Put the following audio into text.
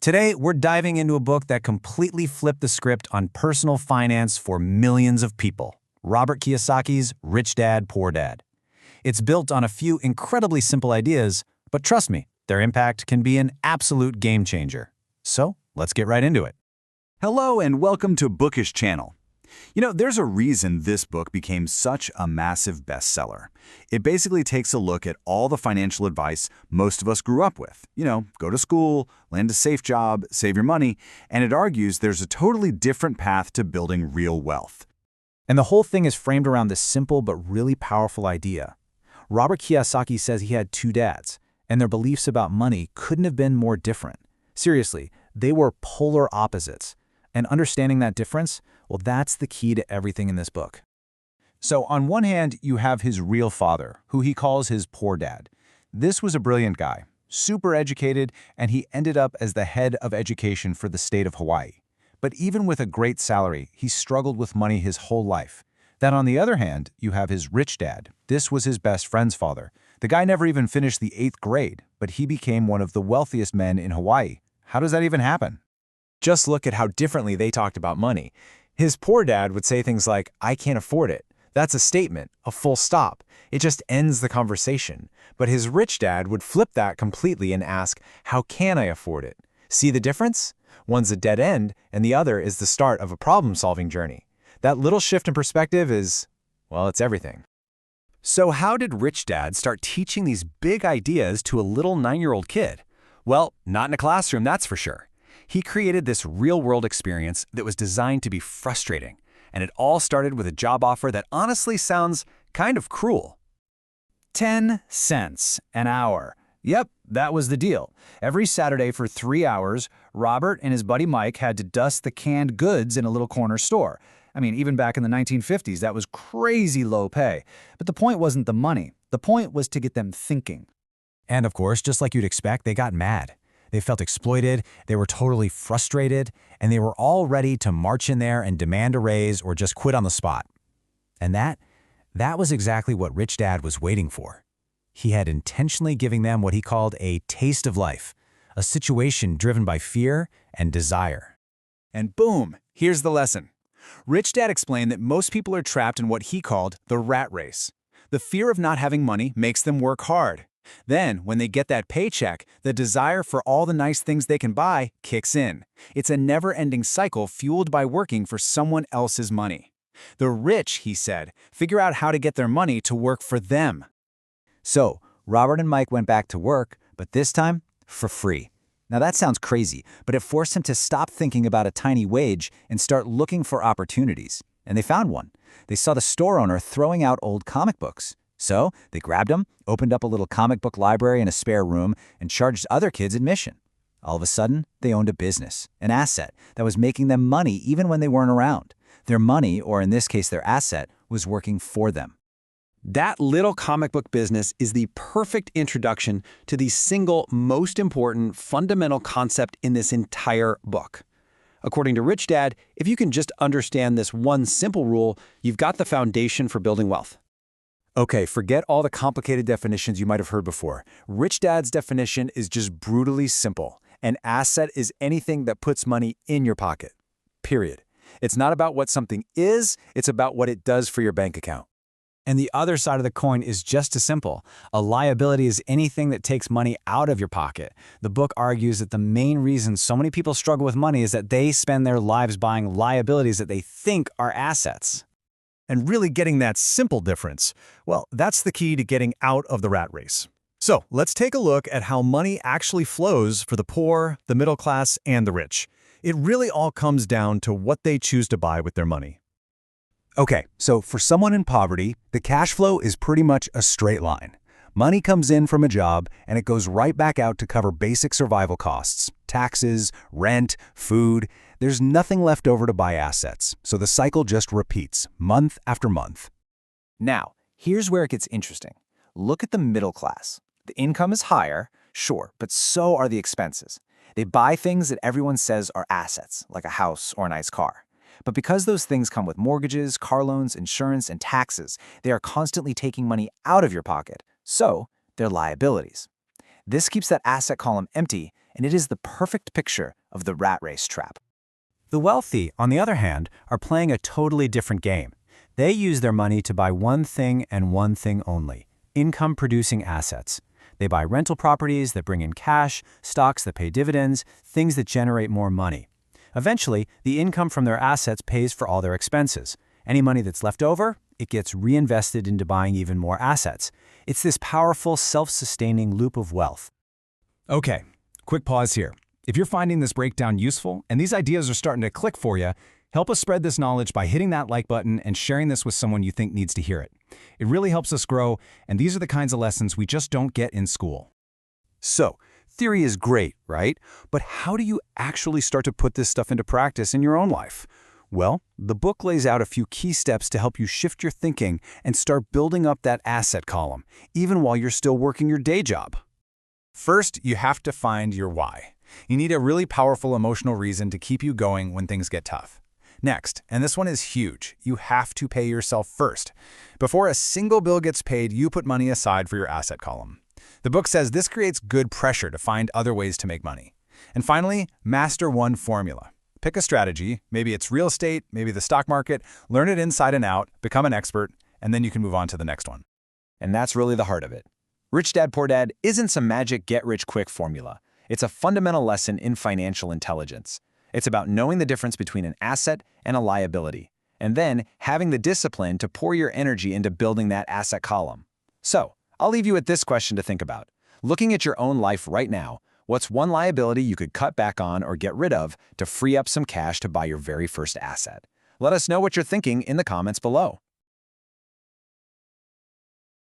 Today, we're diving into a book that completely flipped the script on personal finance for millions of people. Robert Kiyosaki's Rich Dad, Poor Dad. It's built on a few incredibly simple ideas, but trust me, their impact can be an absolute game changer. So, let's get right into it. Hello and welcome to Bookish Channel. There's a reason this book became such a massive bestseller. It basically takes a look at all the financial advice most of us grew up with. Go to school, land a safe job, save your money, and it argues there's a totally different path to building real wealth. And the whole thing is framed around this simple but really powerful idea. Robert Kiyosaki says he had two dads, and their beliefs about money couldn't have been more different. Seriously, they were polar opposites. And understanding that difference, well, that's the key to everything in this book. So on one hand, you have his real father, who he calls his poor dad. This was a brilliant guy, super educated, and he ended up as the head of education for the state of Hawaii. But even with a great salary, he struggled with money his whole life. Then on the other hand, you have his rich dad. This was his best friend's father. The guy never even finished the 8th grade, but he became one of the wealthiest men in Hawaii. How does that even happen? Just look at how differently they talked about money. His poor dad would say things like, "I can't afford it." That's a statement, a full stop. It just ends the conversation. But his rich dad would flip that completely and ask, "How can I afford it?" See the difference? One's a dead end, and the other is the start of a problem-solving journey. That little shift in perspective is, well, it's everything. So how did Rich Dad start teaching these big ideas to a little 9-year-old kid? Well, not in a classroom, that's for sure. He created this real-world experience that was designed to be frustrating, and it all started with a job offer that honestly sounds kind of cruel. 10 cents an hour. Yep, that was the deal. Every Saturday for 3 hours, Robert and his buddy Mike had to dust the canned goods in a little corner store. I mean, even back in the 1950s, that was crazy low pay. But the point wasn't the money. The point was to get them thinking. And of course, just like you'd expect, they got mad. They felt exploited, they were totally frustrated, and they were all ready to march in there and demand a raise or just quit on the spot. And that was exactly what Rich Dad was waiting for. He had intentionally given them what he called a taste of life, a situation driven by fear and desire. And boom, here's the lesson. Rich Dad explained that most people are trapped in what he called the rat race. The fear of not having money makes them work hard. Then, when they get that paycheck, the desire for all the nice things they can buy kicks in. It's a never-ending cycle fueled by working for someone else's money. The rich, he said, figure out how to get their money to work for them. So, Robert and Mike went back to work, but this time, for free. Now that sounds crazy, but it forced him to stop thinking about a tiny wage and start looking for opportunities. And they found one. They saw the store owner throwing out old comic books. So they grabbed them, opened up a little comic book library in a spare room, and charged other kids admission. All of a sudden, they owned a business, an asset, that was making them money even when they weren't around. Their money, or in this case their asset, was working for them. That little comic book business is the perfect introduction to the single most important fundamental concept in this entire book. According to Rich Dad, if you can just understand this one simple rule, you've got the foundation for building wealth. Okay, forget all the complicated definitions you might have heard before. Rich Dad's definition is just brutally simple. An asset is anything that puts money in your pocket. Period. It's not about what something is, it's about what it does for your bank account. And the other side of the coin is just as simple. A liability is anything that takes money out of your pocket. The book argues that the main reason so many people struggle with money is that they spend their lives buying liabilities that they think are assets. And really getting that simple difference, well, that's the key to getting out of the rat race. So let's take a look at how money actually flows for the poor, the middle class, and the rich. It really all comes down to what they choose to buy with their money. Okay, so for someone in poverty, the cash flow is pretty much a straight line. Money comes in from a job, and it goes right back out to cover basic survival costs, taxes, rent, food. There's nothing left over to buy assets, so the cycle just repeats, month after month. Now, here's where it gets interesting. Look at the middle class. The income is higher, sure, but so are the expenses. They buy things that everyone says are assets, like a house or a nice car. But because those things come with mortgages, car loans, insurance, and taxes, they are constantly taking money out of your pocket, so they're liabilities. This keeps that asset column empty and it is the perfect picture of the rat race trap. The wealthy, on the other hand, are playing a totally different game. They use their money to buy one thing and one thing only: income-producing assets. They buy rental properties that bring in cash, stocks that pay dividends, things that generate more money. Eventually, the income from their assets pays for all their expenses. Any money that's left over, it gets reinvested into buying even more assets. It's this powerful, self-sustaining loop of wealth. Okay, quick pause here. If you're finding this breakdown useful and these ideas are starting to click for you, help us spread this knowledge by hitting that like button and sharing this with someone you think needs to hear it. It really helps us grow, and these are the kinds of lessons we just don't get in school. So, theory is great, right? But how do you actually start to put this stuff into practice in your own life? Well, the book lays out a few key steps to help you shift your thinking and start building up that asset column, even while you're still working your day job. First, you have to find your why. You need a really powerful emotional reason to keep you going when things get tough. Next, and this one is huge, you have to pay yourself first. Before a single bill gets paid, you put money aside for your asset column. The book says this creates good pressure to find other ways to make money. And finally, master one formula. Pick a strategy, maybe it's real estate, maybe the stock market, learn it inside and out, become an expert, and then you can move on to the next one. And that's really the heart of it. Rich Dad, Poor Dad isn't some magic get-rich-quick formula. It's a fundamental lesson in financial intelligence. It's about knowing the difference between an asset and a liability, and then having the discipline to pour your energy into building that asset column. So, I'll leave you with this question to think about. Looking at your own life right now, what's one liability you could cut back on or get rid of to free up some cash to buy your very first asset? Let us know what you're thinking in the comments below.